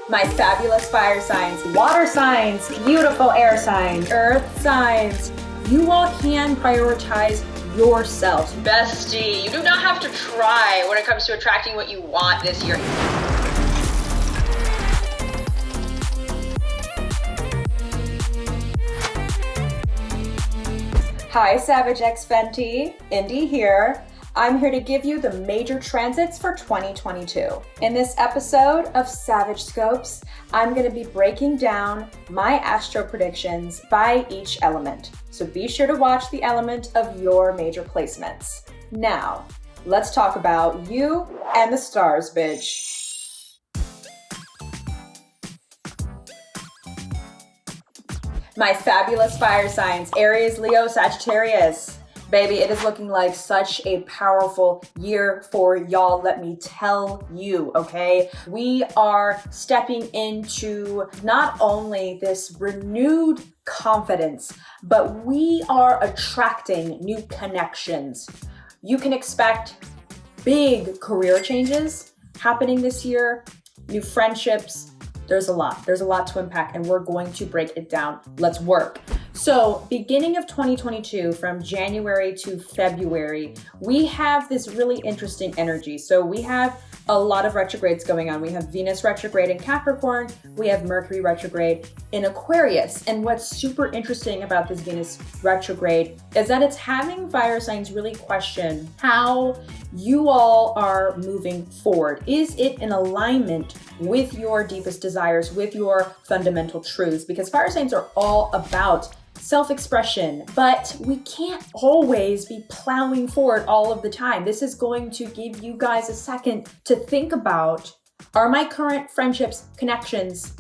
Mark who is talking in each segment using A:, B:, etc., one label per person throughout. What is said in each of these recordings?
A: My fabulous fire signs, water signs, beautiful air signs, earth signs. You all can prioritize yourselves.
B: Bestie, you do not have to try when it comes to attracting what you want this year.
A: Hi, Savage X FENTY, Indi here. I'm here to give you the major transits for 2022. In this episode of Savage Scopes, I'm going to be breaking down my astro predictions by each element. So be sure to watch the element of your major placements. Now, let's talk about you and the stars, bitch. My fabulous fire signs, Aries, Leo, Sagittarius. Baby, it is looking like such a powerful year for y'all, let me tell you, okay? We are stepping into not only this renewed confidence, but we are attracting new connections. You can expect big career changes happening this year, new friendships. There's a lot to unpack, and we're going to break it down. Let's work. So beginning of 2022, from January to February, we have this really interesting energy. So we have a lot of retrogrades going on. We have Venus retrograde in Capricorn. We have Mercury retrograde in Aquarius. And what's super interesting about this Venus retrograde is that it's having fire signs really question how you all are moving forward. Is it in alignment with your deepest desires, with your fundamental truths? Because fire signs are all about self-expression, but we can't always be plowing forward all of the time. This is going to give you guys a second to think about, are my current friendships, connections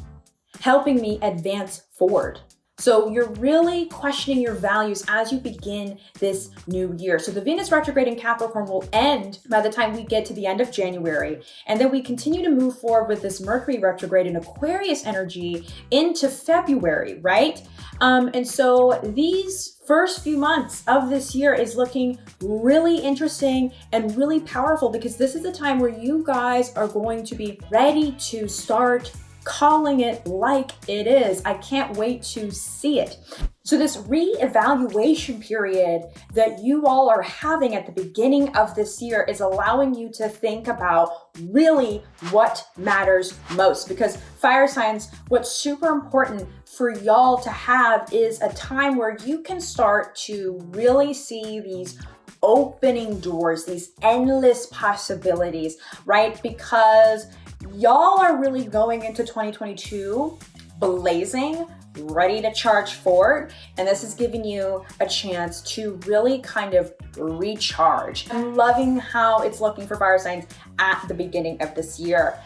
A: helping me advance forward? So you're really questioning your values as you begin this new year. So the Venus retrograde in Capricorn will end by the time we get to the end of January. And then we continue to move forward with this Mercury retrograde in Aquarius energy into February, right? And so these first few months of this year is looking really interesting and really powerful, because this is the time where you guys are going to be ready to start calling it like it is. I can't wait to see it. So this re-evaluation period that you all are having at the beginning of this year is allowing you to think about really what matters most. Because fire signs, what's super important for y'all to have is a time where you can start to really see these opening doors, these endless possibilities, right? Because y'all are really going into 2022 blazing, ready to charge forward. And this is giving you a chance to really kind of recharge. I'm loving how it's looking for fire signs at the beginning of this year.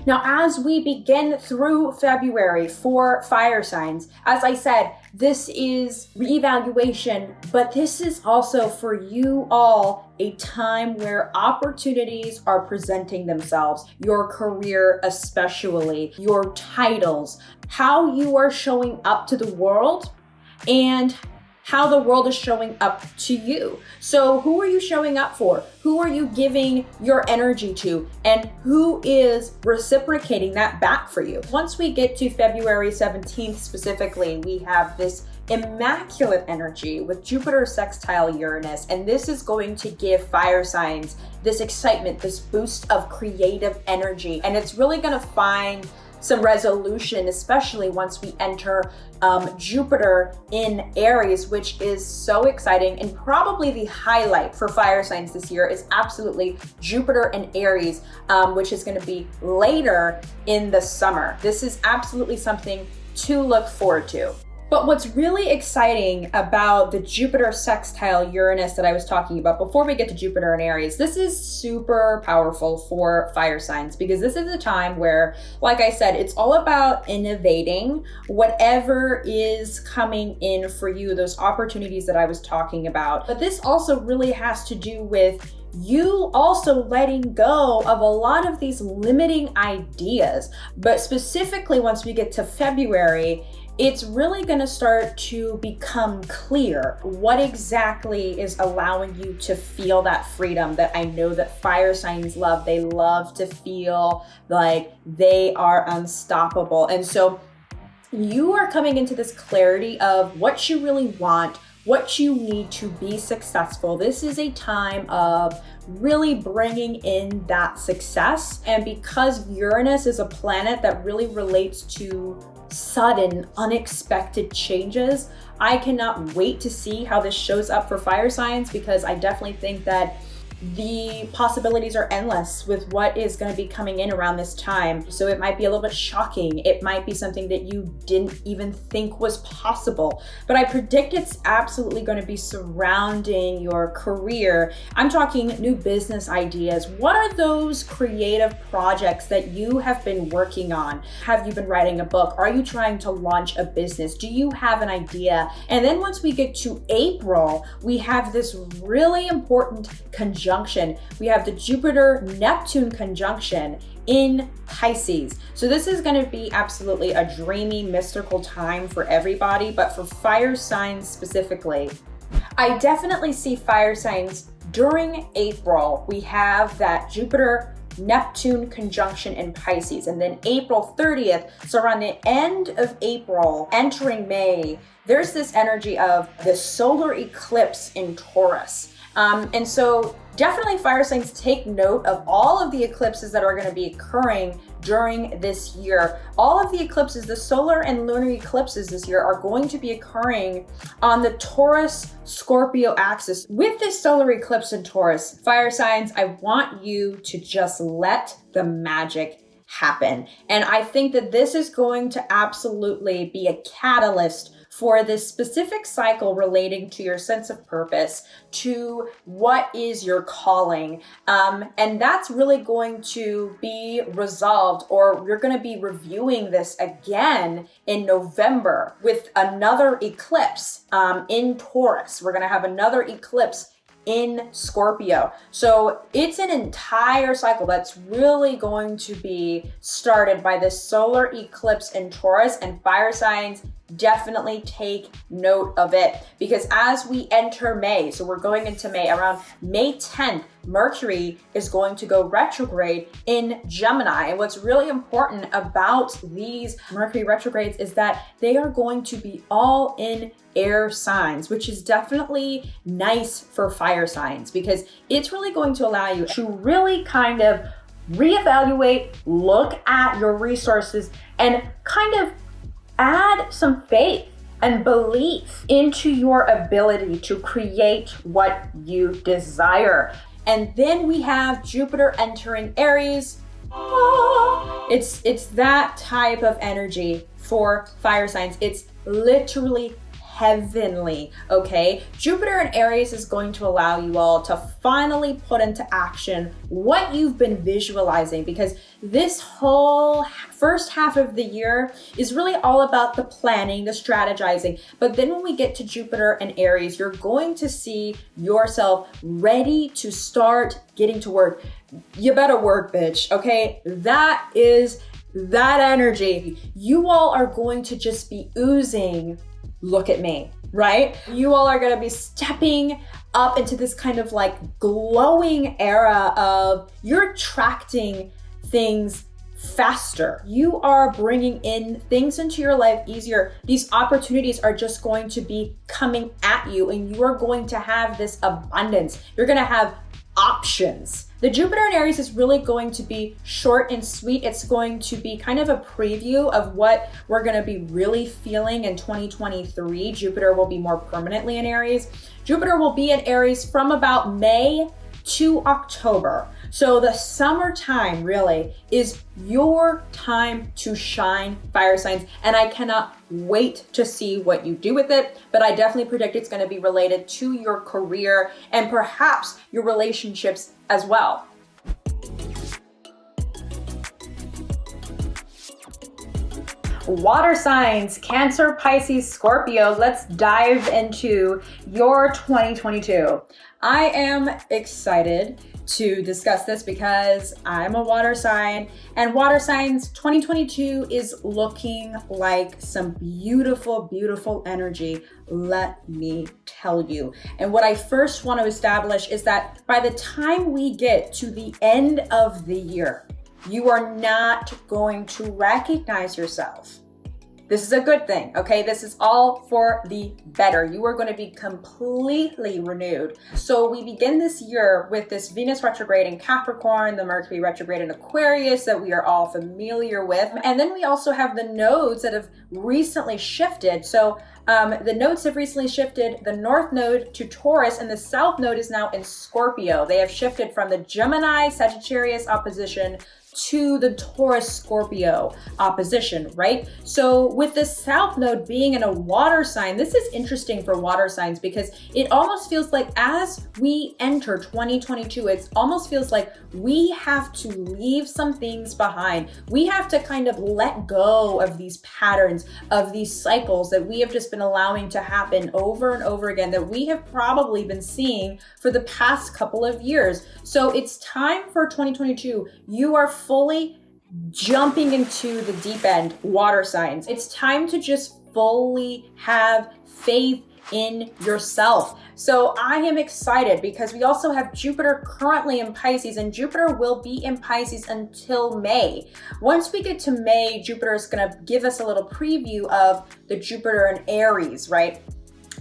A: Now, as we begin through February for fire signs, as I said, this is reevaluation, but this is also for you all a time where opportunities are presenting themselves, your career especially, your titles, how you are showing up to the world, and how the world is showing up to you. So who are you showing up for? Who are you giving your energy to? And who is reciprocating that back for you? Once we get to February 17th specifically, we have this immaculate energy with Jupiter sextile Uranus. And this is going to give fire signs this excitement, this boost of creative energy. And it's really gonna find some resolution, especially once we enter Jupiter in Aries, which is so exciting. And probably the highlight for fire signs this year is absolutely Jupiter in Aries, which is going to be later in the summer. This is absolutely something to look forward to. But what's really exciting about the Jupiter sextile Uranus that I was talking about before we get to Jupiter and Aries, this is super powerful for fire signs, because this is a time where, like I said, it's all about innovating whatever is coming in for you, those opportunities that I was talking about. But this also really has to do with you also letting go of a lot of these limiting ideas. But specifically, once we get to February, it's really gonna start to become clear what exactly is allowing you to feel that freedom that I know that fire signs love. They love to feel like they are unstoppable. And so you are coming into this clarity of what you really want, what you need to be successful. This is a time of really bringing in that success. And because Uranus is a planet that really relates to sudden, unexpected changes, I cannot wait to see how this shows up for fire signs, because I definitely think that the possibilities are endless with what is going to be coming in around this time. So it might be a little bit shocking. It might be something that you didn't even think was possible. But I predict it's absolutely going to be surrounding your career. I'm talking new business ideas. What are those creative projects that you have been working on? Have you been writing a book? Are you trying to launch a business? Do you have an idea? And then once we get to April, we have this really important conjunction. We have the Jupiter-Neptune conjunction in Pisces. So this is going to be absolutely a dreamy, mystical time for everybody, but for fire signs specifically, I definitely see fire signs during April. We have that Jupiter-Neptune conjunction in Pisces, and then April 30th, so around the end of April, entering May, there's this energy of the solar eclipse in Taurus. And so definitely fire signs, take note of all of the eclipses that are going to be occurring during this year. All of the eclipses, the solar and lunar eclipses this year, are going to be occurring on the Taurus Scorpio axis. With this solar eclipse in Taurus, fire signs, I want you to just let the magic happen. And I think that this is going to absolutely be a catalyst for this specific cycle relating to your sense of purpose, to what is your calling. And that's really going to be resolved, or we're going to be reviewing this again in November with another eclipse in Taurus. We're going to have another eclipse in Scorpio. So it's an entire cycle that's really going to be started by this solar eclipse in Taurus, and fire signs, definitely take note of it, because as we enter May, so we're going into May, around May 10th, Mercury is going to go retrograde in Gemini. And what's really important about these Mercury retrogrades is that they are going to be all in air signs, which is definitely nice for fire signs, because it's really going to allow you to really kind of reevaluate, look at your resources, and kind of add some faith and belief into your ability to create what you desire. And then we have Jupiter entering Aries. It's that type of energy for fire signs. It's literally heavenly, okay? Jupiter in Aries is going to allow you all to finally put into action what you've been visualizing, because this whole first half of the year is really all about the planning, the strategizing. But then when we get to Jupiter and Aries, you're going to see yourself ready to start getting to work. You better work, bitch, okay? That is that energy. You all are going to just be oozing, look at me, right? You all are gonna be stepping up into this kind of like glowing era of you're attracting things faster. You are bringing in things into your life easier. These opportunities are just going to be coming at you, and you are going to have this abundance. You're gonna have options. The Jupiter in Aries is really going to be short and sweet. It's going to be kind of a preview of what we're going to be really feeling in 2023. Jupiter will be more permanently in Aries. Jupiter will be in Aries from about May to October. So the summertime really is your time to shine, fire signs, and I cannot wait to see what you do with it. But I definitely predict it's going to be related to your career and perhaps your relationships as well. Water signs, Cancer, Pisces, Scorpio. Let's dive into your 2022. I am excited to discuss this because I'm a water sign, and water signs 2022 is looking like some beautiful, beautiful energy, let me tell you. And what I first want to establish is that by the time we get to the end of the year, you are not going to recognize yourself. This is a good thing, okay? This is all for the better. You are going to be completely renewed. So we begin this year with this Venus retrograde in Capricorn, the Mercury retrograde in Aquarius that we are all familiar with. And then we also have the nodes that have recently shifted. So the nodes have recently shifted, the North node to Taurus, and the South node is now in Scorpio. They have shifted from the Gemini Sagittarius opposition to the Taurus Scorpio opposition, right? So with the South node being in a water sign, this is interesting for water signs because it almost feels like as we enter 2022, it almost feels like we have to leave some things behind. We have to kind of let go of these patterns, of these cycles that we have just been allowing to happen over and over again, that we have probably been seeing for the past couple of years. So it's time for 2022. You are fully jumping into the deep end, water signs. It's time to just fully have faith in yourself. So I am excited because we also have Jupiter currently in Pisces, and Jupiter will be in Pisces until May. Once we get to May, Jupiter is going to give us a little preview of the Jupiter in Aries, right?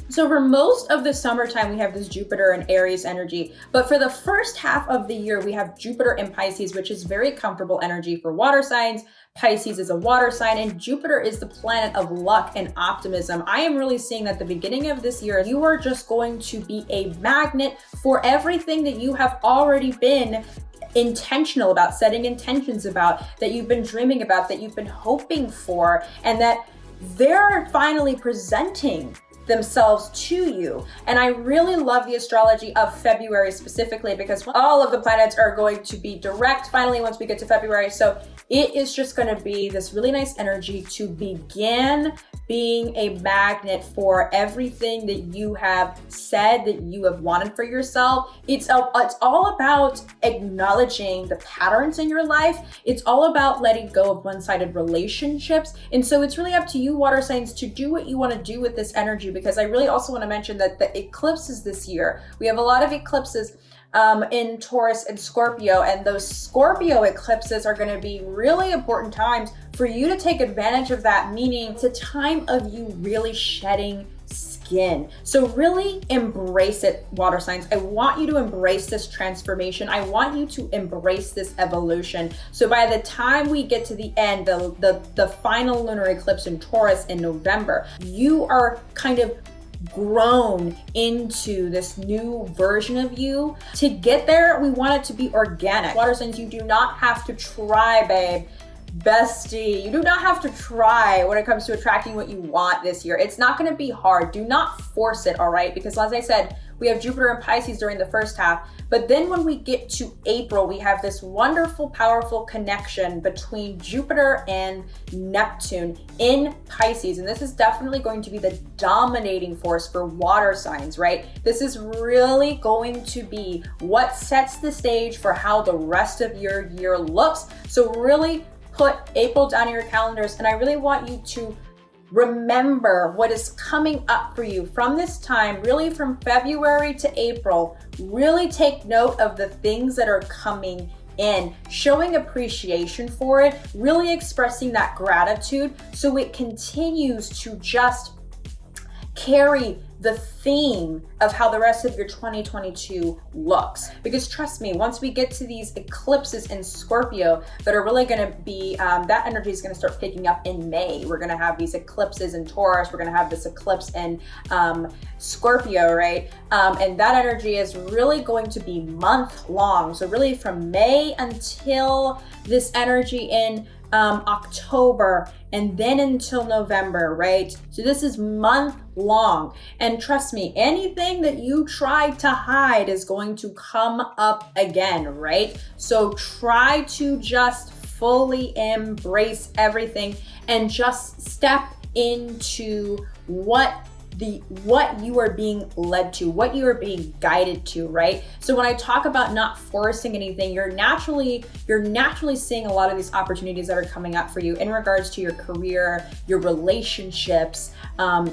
A: So for most of the summertime, we have this Jupiter and Aries energy. But for the first half of the year, we have Jupiter in Pisces, which is very comfortable energy for water signs. Pisces is a water sign, and Jupiter is the planet of luck and optimism. I am really seeing that the beginning of this year, you are just going to be a magnet for everything that you have already been intentional about, setting intentions about, that you've been dreaming about, that you've been hoping for, and that they're finally presenting themselves to you. And I really love the astrology of February specifically because all of the planets are going to be direct finally once we get to February. So it is just going to be this really nice energy to begin being a magnet for everything that you have said that you have wanted for yourself. It's all about acknowledging the patterns in your life. It's all about letting go of one-sided relationships. And so it's really up to you, water signs, to do what you want to do with this energy, because I really also want to mention that the eclipses this year, we have a lot of eclipses in Taurus and Scorpio, and those Scorpio eclipses are going to be really important times for you to take advantage of that, meaning it's a time of you really shedding skin. So really embrace it, water signs. I want you to embrace this transformation. I want you to embrace this evolution. So by the time we get to the end, the final lunar eclipse in Taurus in November, you are kind of grown into this new version of you. To get there, we want it to be organic. Water signs, you do not have to try, babe. Bestie, you do not have to try when it comes to attracting what you want this year. It's not going to be hard. Do not force it, all right? Because as I said, we have Jupiter and Pisces during the first half, but then when we get to April, we have this wonderful, powerful connection between Jupiter and Neptune in Pisces. And this is definitely going to be the dominating force for water signs, right? This is really going to be what sets the stage for how the rest of your year looks. So really put April down in your calendars, and I really want you to remember what is coming up for you from this time, really from February to April. Really take note of the things that are coming in, showing appreciation for it, really expressing that gratitude so it continues to just carry the theme of how the rest of your 2022 looks. Because trust me, once we get to these eclipses in Scorpio that are really going to be, that energy is going to start picking up in May. We're going to have these eclipses in Taurus. We're going to have this eclipse in Scorpio, right? And that energy is really going to be month long. So really from May until this energy in October, and then until November, right? So this is month long. And trust me, anything that you try to hide is going to come up again, right? So try to just fully embrace everything and just step into what what you are being led to, what you are being guided to, right? So when I talk about not forcing anything, you're naturally seeing a lot of these opportunities that are coming up for you in regards to your career, your relationships,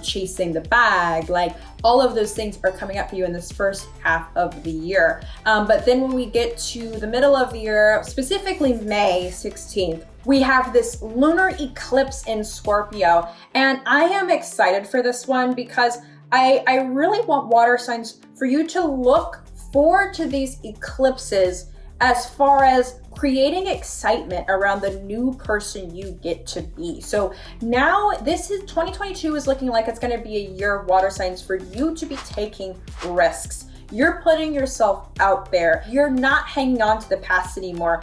A: chasing the bag, like all of those things are coming up for you in this first half of the year. But then when we get to the middle of the year, specifically May 16th, we have this lunar eclipse in Scorpio. And I am excited for this one because I really want water signs for you to look forward to these eclipses as far as creating excitement around the new person you get to be. So now 2022 is looking like it's gonna be a year of water signs for you to be taking risks. You're putting yourself out there. You're not hanging on to the past anymore.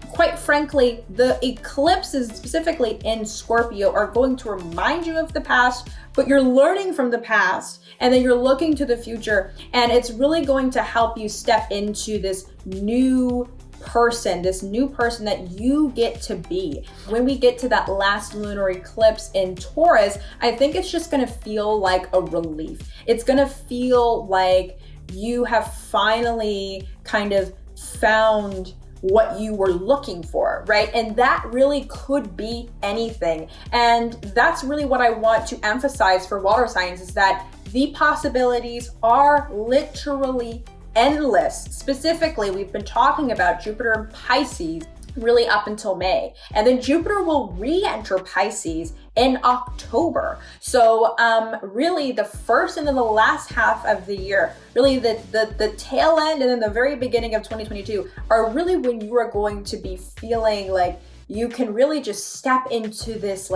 A: Quite frankly, the eclipses specifically in Scorpio are going to remind you of the past, but you're learning from the past and then you're looking to the future, and it's really going to help you step into this new person that you get to be. When we get to that last lunar eclipse in Taurus, I think it's just gonna feel like a relief. It's gonna feel like you have finally kind of found what you were looking for, right? And that really could be anything. And that's really what I want to emphasize for water signs, is that the possibilities are literally endless. Specifically, we've been talking about Jupiter in Pisces really up until May. And then Jupiter will re-enter Pisces in October. So really the first and then the last half of the year, really the tail end and then the very beginning of 2022 are really when you are going to be feeling like you can really just step into this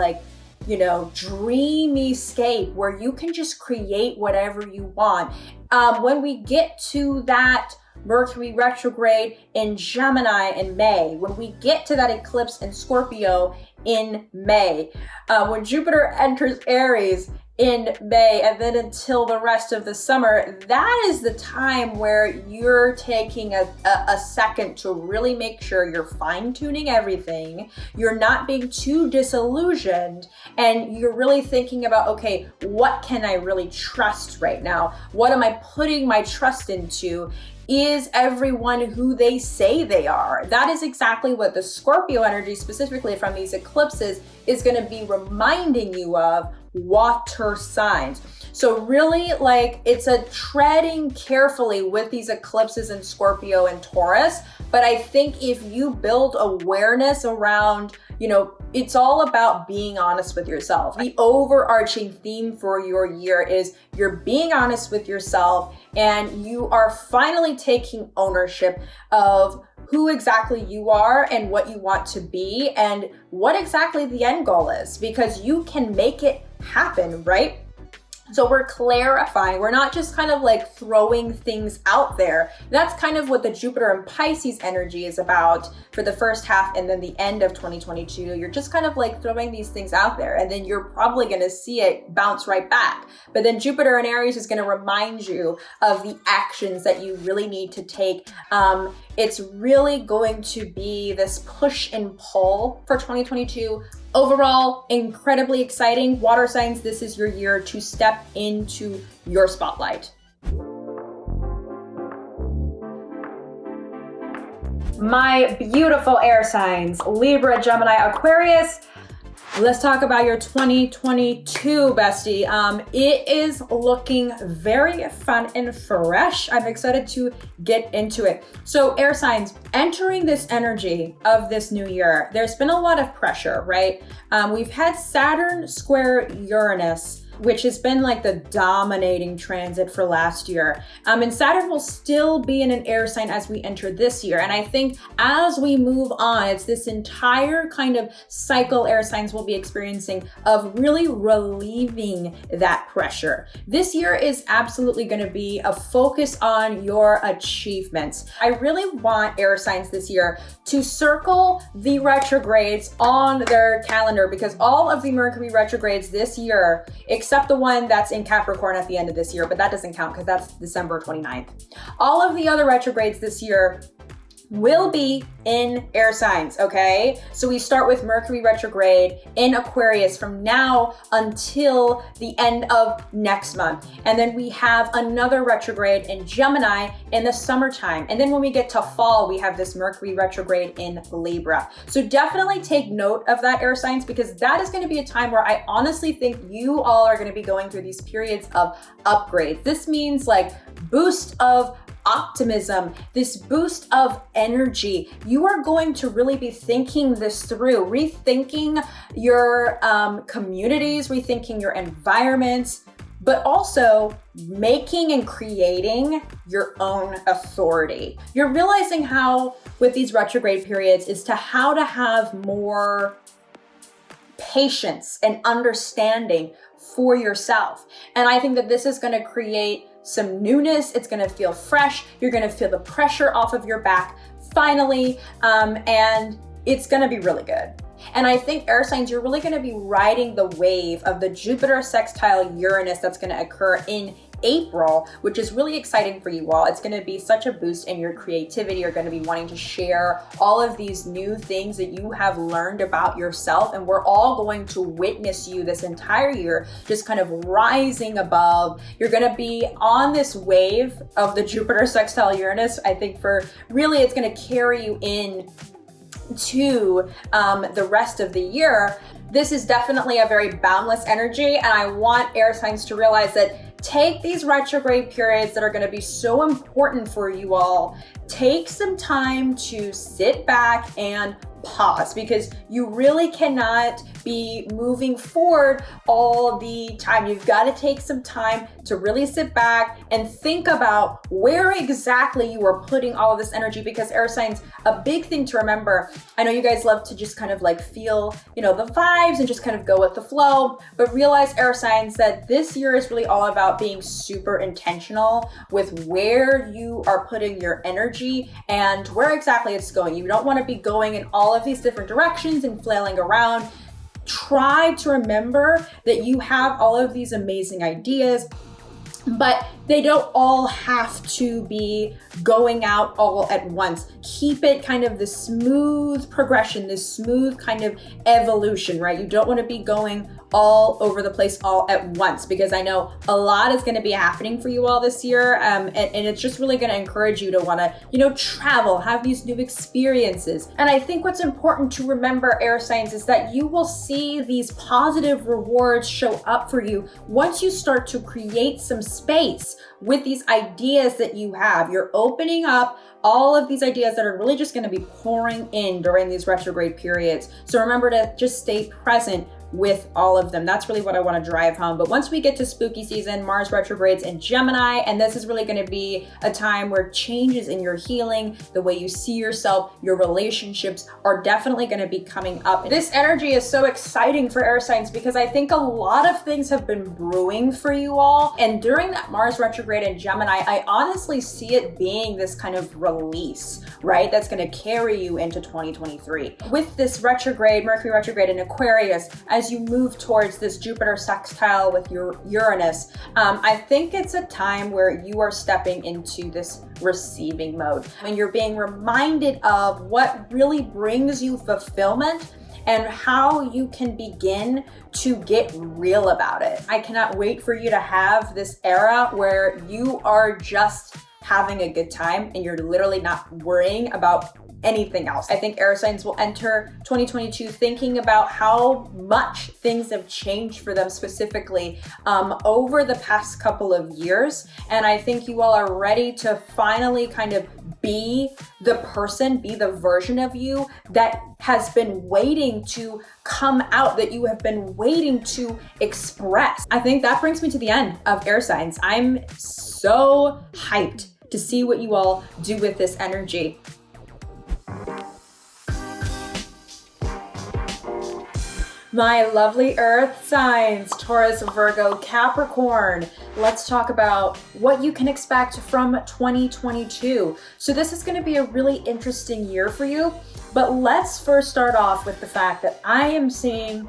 A: dreamy scape where you can just create whatever you want. When we get to that Mercury retrograde in Gemini in May, when we get to that eclipse in Scorpio in May, when Jupiter enters Aries in May, and then until the rest of the summer, that is the time where you're taking a second to really make sure you're fine-tuning everything, you're not being too disillusioned, and you're really thinking about, okay, what can I really trust right now? What am I putting my trust into? Is everyone who they say they are? That is exactly what the Scorpio energy, specifically from these eclipses, is going to be reminding you of. Water signs. So really, it's a treading carefully with these eclipses in Scorpio and Taurus. But I think if you build awareness around, it's all about being honest with yourself. The overarching theme for your year is you're being honest with yourself, and you are finally taking ownership of who exactly you are and what you want to be and what exactly the end goal is, because you can make it happen, right? So we're clarifying. We're not just kind of throwing things out there. That's kind of what the Jupiter and Pisces energy is about for the first half and then the end of 2022. You're just kind of throwing these things out there, and then you're probably going to see it bounce right back. But then Jupiter in Aries is going to remind you of the actions that you really need to take. It's really going to be this push and pull for 2022. Overall, incredibly exciting. Water signs, this is your year to step into your spotlight. My beautiful air signs, Libra, Gemini, Aquarius. Let's talk about your 2022, bestie. It is looking very fun and fresh. I'm excited to get into it. So air signs, entering this energy of this new year, there's been a lot of pressure, right? We've had Saturn square Uranus, which has been the dominating transit for last year. And Saturn will still be in an air sign as we enter this year. And I think as we move on, it's this entire kind of cycle air signs will be experiencing of really relieving that pressure. This year is absolutely going to be a focus on your achievements. I really want air signs this year to circle the retrogrades on their calendar, because all of the Mercury retrogrades this year, except the one that's in Capricorn at the end of this year, but that doesn't count because that's December 29th. All of the other retrogrades this year will be in air signs, okay? So we start with Mercury retrograde in Aquarius from now until the end of next month. And then we have another retrograde in Gemini in the summertime. And then when we get to fall, we have this Mercury retrograde in Libra. So definitely take note of that, air signs, because that is going to be a time where I honestly think you all are going to be going through these periods of upgrades. This means like boost of optimism, this boost of energy. You are going to really be thinking this through, rethinking your communities, rethinking your environments, but also making and creating your own authority. You're realizing how, with these retrograde periods, is to how to have more patience and understanding for yourself. And I think that this is going to create some newness. It's going to feel fresh. You're going to feel the pressure off of your back finally, and it's going to be really good. And I think, air signs, you're really going to be riding the wave of the Jupiter sextile Uranus that's going to occur in April, which is really exciting for you all. It's going to be such a boost in your creativity. You're going to be wanting to share all of these new things that you have learned about yourself, and we're all going to witness you this entire year just kind of rising above. You're going to be on this wave of the Jupiter sextile Uranus. I think for really, it's going to carry you in to the rest of the year. This is definitely a very boundless energy, and I want air signs to realize that take these retrograde periods that are going to be so important for you all. Take some time to sit back and pause, because you really cannot be moving forward all the time. You've got to take some time to really sit back and think about where exactly you are putting all of this energy, because air signs, a big thing to remember, I know you guys love to just kind of like feel, you know, the vibes and just kind of go with the flow, but realize, air signs, that this year is really all about being super intentional with where you are putting your energy and where exactly it's going. You don't want to be going in all of these different directions and flailing around. Try to remember that you have all of these amazing ideas, but they don't all have to be going out all at once. Keep it kind of this smooth progression, this smooth kind of evolution, right? You don't want to be going all over the place all at once, because I know a lot is going to be happening for you all this year. And it's just really going to encourage you to want to, you know, travel, have these new experiences. And I think what's important to remember, air signs, is that you will see these positive rewards show up for you once you start to create some space with these ideas that you have. You're opening up all of these ideas that are really just going to be pouring in during these retrograde periods. So remember to just stay present with all of them. That's really what I want to drive home. But once we get to spooky season, Mars retrogrades in Gemini, and this is really going to be a time where changes in your healing, the way you see yourself, your relationships are definitely going to be coming up. This energy is so exciting for air signs because I think a lot of things have been brewing for you all. And during that Mars retrograde in Gemini, I honestly see it being this kind of release, right? That's going to carry you into 2023. With this retrograde, Mercury retrograde in Aquarius, as you move towards this Jupiter sextile with your Uranus, I think it's a time where you are stepping into this receiving mode, and you're being reminded of what really brings you fulfillment and how you can begin to get real about it. I cannot wait for you to have this era where you are just having a good time and you're literally not worrying about anything else. I think air signs will enter 2022 thinking about how much things have changed for them specifically over the past couple of years. And I think you all are ready to finally kind of be the person, be the version of you that has been waiting to come out, that you have been waiting to express. I think that brings me to the end of air signs. I'm so hyped to see what you all do with this energy. My lovely earth signs, Taurus, Virgo, Capricorn. Let's talk about what you can expect from 2022. So this is going to be a really interesting year for you, but let's first start off with the fact that I am seeing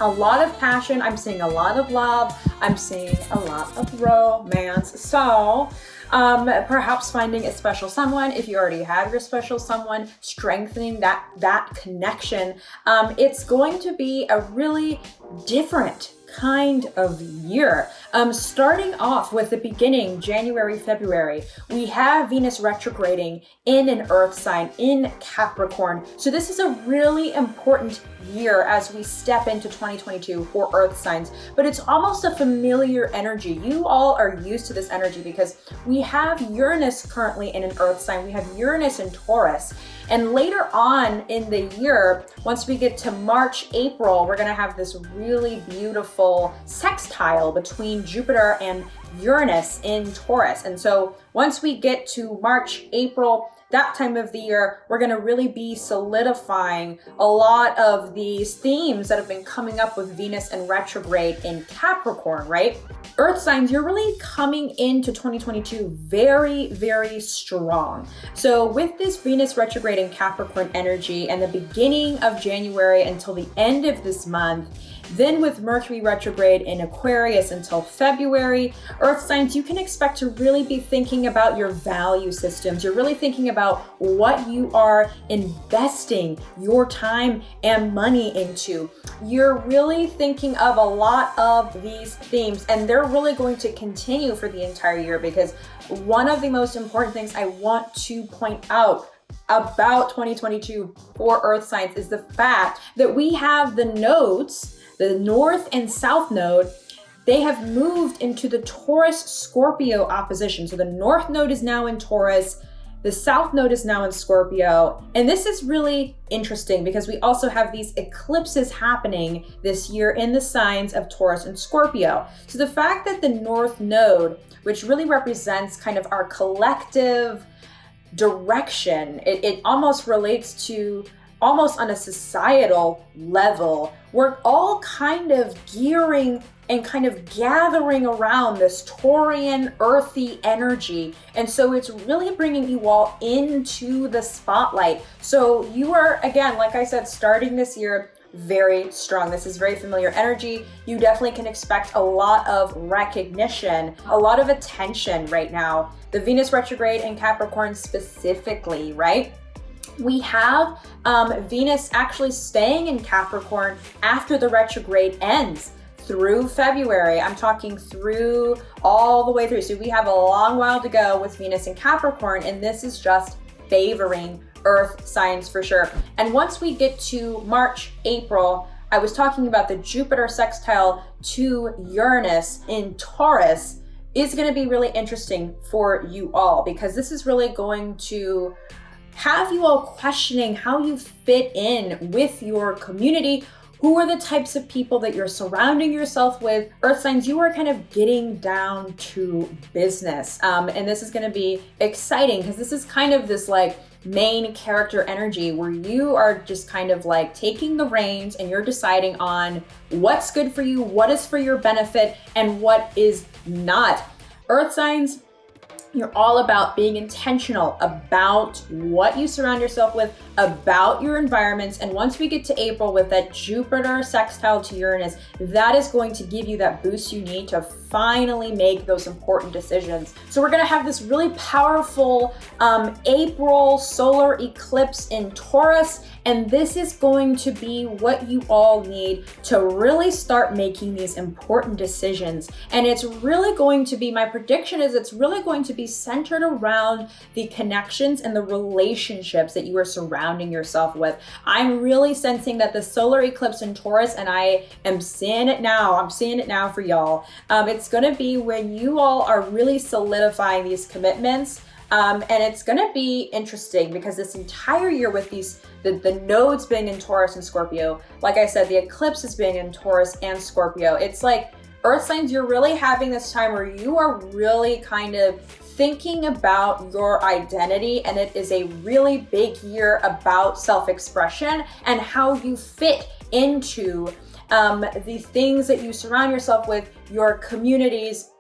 A: a lot of passion. I'm seeing a lot of love. I'm seeing a lot of romance. So Perhaps finding a special someone. If you already have your special someone, strengthening that connection. It's going to be a really different kind of year. Starting off with the beginning, January, February, we have Venus retrograding in an earth sign in Capricorn. So this is a really important year as we step into 2022 for earth signs, but it's almost a familiar energy. You all are used to this energy because we have Uranus currently in an earth sign. We have Uranus in Taurus. And later on in the year, once we get to March, April, we're going to have this really beautiful sextile between Jupiter and Uranus in Taurus. And so once we get to March, April, that time of the year, we're going to really be solidifying a lot of these themes that have been coming up with Venus and retrograde in Capricorn, right? Earth signs, you're really coming into 2022 very, very strong. So with this Venus retrograde in Capricorn energy and the beginning of January until the end of this month, then with Mercury retrograde in Aquarius until February, earth signs, you can expect to really be thinking about your value systems. You're really thinking about what you are investing your time and money into. You're really thinking of a lot of these themes, and they're really going to continue for the entire year, because one of the most important things I want to point out about 2022 for earth signs is the fact that we have the nodes, the North and South node, they have moved into the Taurus-Scorpio opposition. So the North node is now in Taurus, the South node is now in Scorpio. And this is really interesting because we also have these eclipses happening this year in the signs of Taurus and Scorpio. So the fact that the North node, which really represents kind of our collective direction, it almost relates to almost on a societal level, we're all kind of gearing and kind of gathering around this Taurian earthy energy. And so it's really bringing you all into the spotlight. So you are, again, like I said, starting this year very strong. This is very familiar energy. You definitely can expect a lot of recognition, a lot of attention right now. The Venus retrograde in Capricorn specifically, right? We have Venus actually staying in Capricorn after the retrograde ends through February. I'm talking through all the way through. So we have a long while to go with Venus in Capricorn, and this is just favoring earth signs for sure. And once we get to March, April, I was talking about the Jupiter sextile to Uranus in Taurus is going to be really interesting for you all, because this is really going to have you all questioning how you fit in with your community. Who are the types of people that you're surrounding yourself with? Earth signs, you are kind of getting down to business. And this is going to be exciting because this is kind of this like main character energy where you are just kind of like taking the reins and you're deciding on what's good for you, what is for your benefit, and what is not. Earth signs, you're all about being intentional about what you surround yourself with, about your environments. And once we get to April with that Jupiter sextile to Uranus, that is going to give you that boost you need to finally make those important decisions. So we're gonna have this really powerful April solar eclipse in Taurus. And this is going to be what you all need to really start making these important decisions. And it's really going to be, my prediction is it's really going to be centered around the connections and the relationships that you are surrounding yourself with. I'm really sensing that the solar eclipse in Taurus, and I am seeing it now, I'm seeing it now for y'all. It's gonna be when you all are really solidifying these commitments. And it's gonna be interesting because this entire year with these, the nodes being in Taurus and Scorpio, like I said, the eclipse is being in Taurus and Scorpio. It's like earth signs, you're really having this time where you are really kind of thinking about your identity, and it is a really big year about self-expression and how you fit into the things that you surround yourself with, your communities,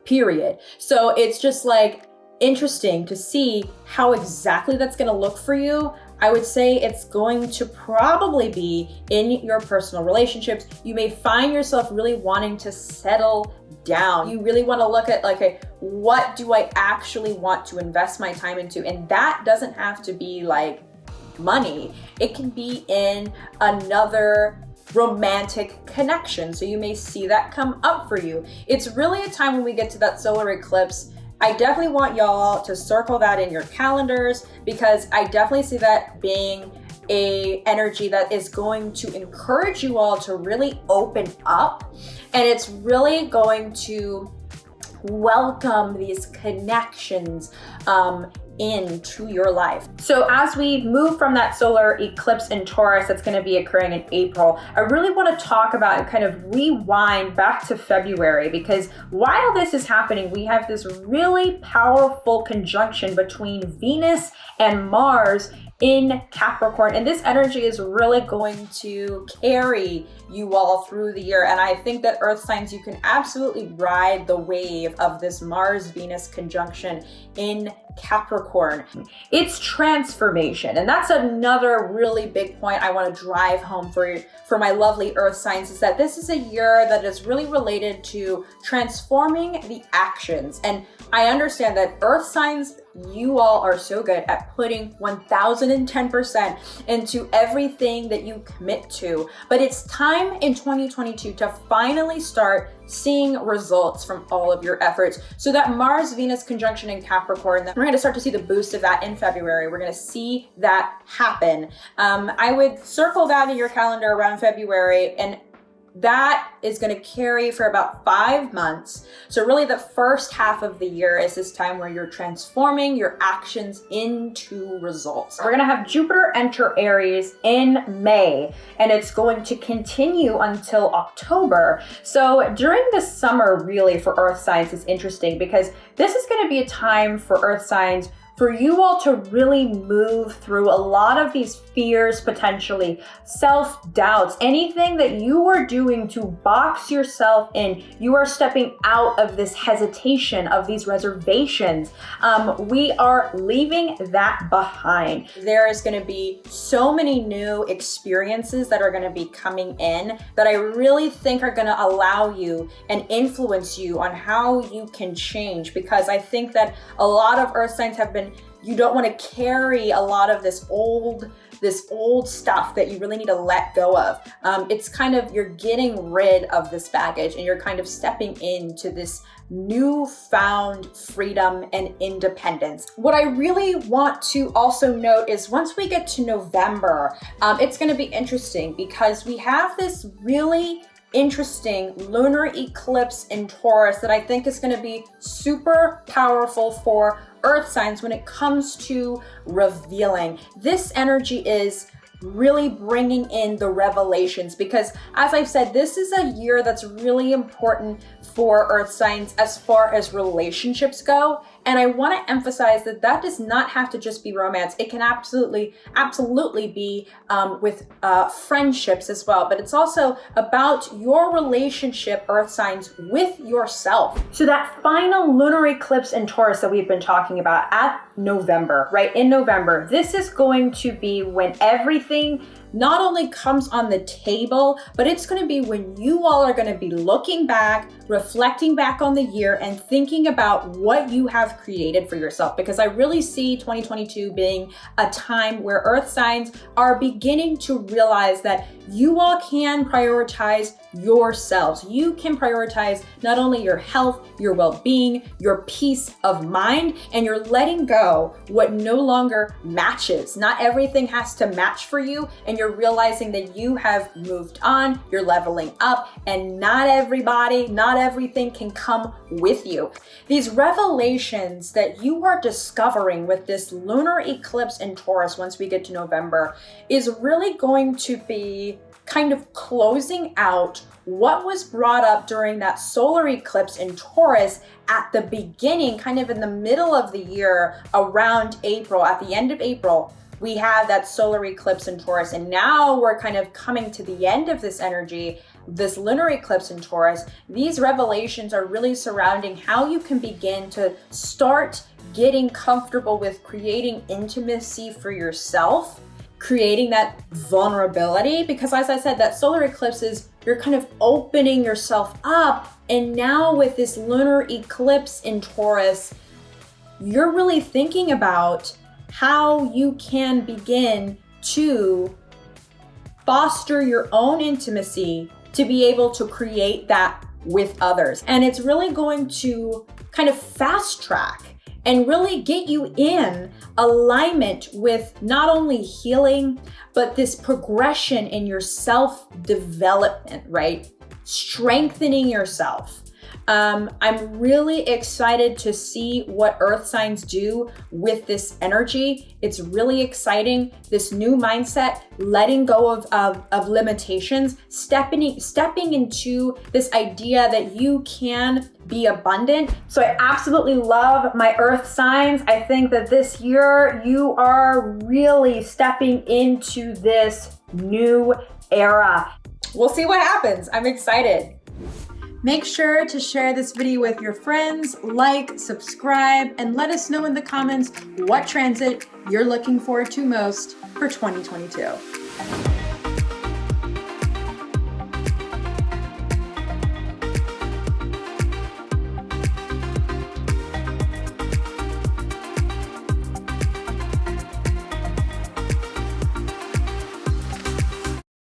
A: period. So it's just like interesting to see how exactly that's going to look for you. I would say it's going to probably be in your personal relationships. You may find yourself really wanting to settle down. You really want to look at like, okay, what do I actually want to invest my time into? And that doesn't have to be like money. It can be in another romantic connection. So you may see that come up for you. It's really a time when we get to that solar eclipse. I definitely want y'all to circle that in your calendars, because I definitely see that being a energy that is going to encourage you all to really open up, and it's really going to welcome these connections into your life. So as we move from that solar eclipse in Taurus that's going to be occurring in April, I really want to talk about and kind of rewind back to February, because while this is happening, we have this really powerful conjunction between Venus and Mars in Capricorn, and this energy is really going to carry you all through the year. And I think that earth signs, you can absolutely ride the wave of this Mars-Venus conjunction in Capricorn. It's transformation, and that's another really big point I want to drive home for my lovely earth signs, is that this is a year that is really related to transforming the actions. And I understand that earth signs, you all are so good at putting 1010% into everything that you commit to, but it's time in 2022 to finally start seeing results from all of your efforts. So that Mars-Venus conjunction in Capricorn, we're going to start to see the boost of that in February. We're going to see that happen. I would circle that in your calendar around February, and that is going to carry for about 5 months. So really the first half of the year is this time where you're transforming your actions into results. We're going to have Jupiter enter Aries in May, and it's going to continue until October. So during the summer, really, for earth signs is interesting, because this is going to be a time for earth signs for you all to really move through a lot of these fears, potentially self-doubts, anything that you are doing to box yourself in. You are stepping out of this hesitation, of these reservations. We are leaving that behind. There is going to be so many new experiences that are going to be coming in that I really think are going to allow you and influence you on how you can change, because I think that a lot of earth signs have been, you don't want to carry a lot of this old stuff that you really need to let go of. It's kind of, you're getting rid of this baggage, and you're kind of stepping into this newfound freedom and independence. What I really want to also note is once we get to November, it's going to be interesting, because we have this really interesting lunar eclipse in Taurus that I think is going to be super powerful for earth signs when it comes to revealing. This energy is really bringing in the revelations, because as I've said, this is a year that's really important for earth signs as far as relationships go. And I want to emphasize that that does not have to just be romance. It can absolutely be with friendships as well. But it's also about your relationship, earth signs, with yourself. So that final lunar eclipse in Taurus that we've been talking about at November, right? In November, this is going to be when everything not only comes on the table, but it's going to be when you all are going to be looking back, reflecting back on the year, and thinking about what you have created for yourself. Because I really see 2022 being a time where earth signs are beginning to realize that you all can prioritize yourselves. You can prioritize not only your health, your well-being, your peace of mind, and you're letting go what no longer matches. Not everything has to match for you, and you're realizing that you have moved on, you're leveling up, and not everybody, not everything can come with you. These revelations that you are discovering with this lunar eclipse in Taurus once we get to November is really going to be kind of closing out what was brought up during that solar eclipse in Taurus at the beginning, kind of in the middle of the year, around April, at the end of April. We had that solar eclipse in Taurus, and now we're kind of coming to the end of this energy, this lunar eclipse in Taurus. These revelations are really surrounding how you can begin to start getting comfortable with creating intimacy for yourself creating that vulnerability, because as I said, that solar eclipse is you're kind of opening yourself up. And now with this lunar eclipse in Taurus, you're really thinking about how you can begin to foster your own intimacy to be able to create that with others. And it's really going to kind of fast track and really get you in alignment with not only healing, but this progression in your self-development, right? Strengthening yourself. I'm really excited to see what earth signs do with this energy. It's really exciting. This new mindset, letting go of limitations, stepping into this idea that you can be abundant. So I absolutely love my earth signs. I think that this year you are really stepping into this new era. We'll see what happens. I'm excited. Make sure to share this video with your friends, like, subscribe, and let us know in the comments what transit you're looking forward to most for 2022.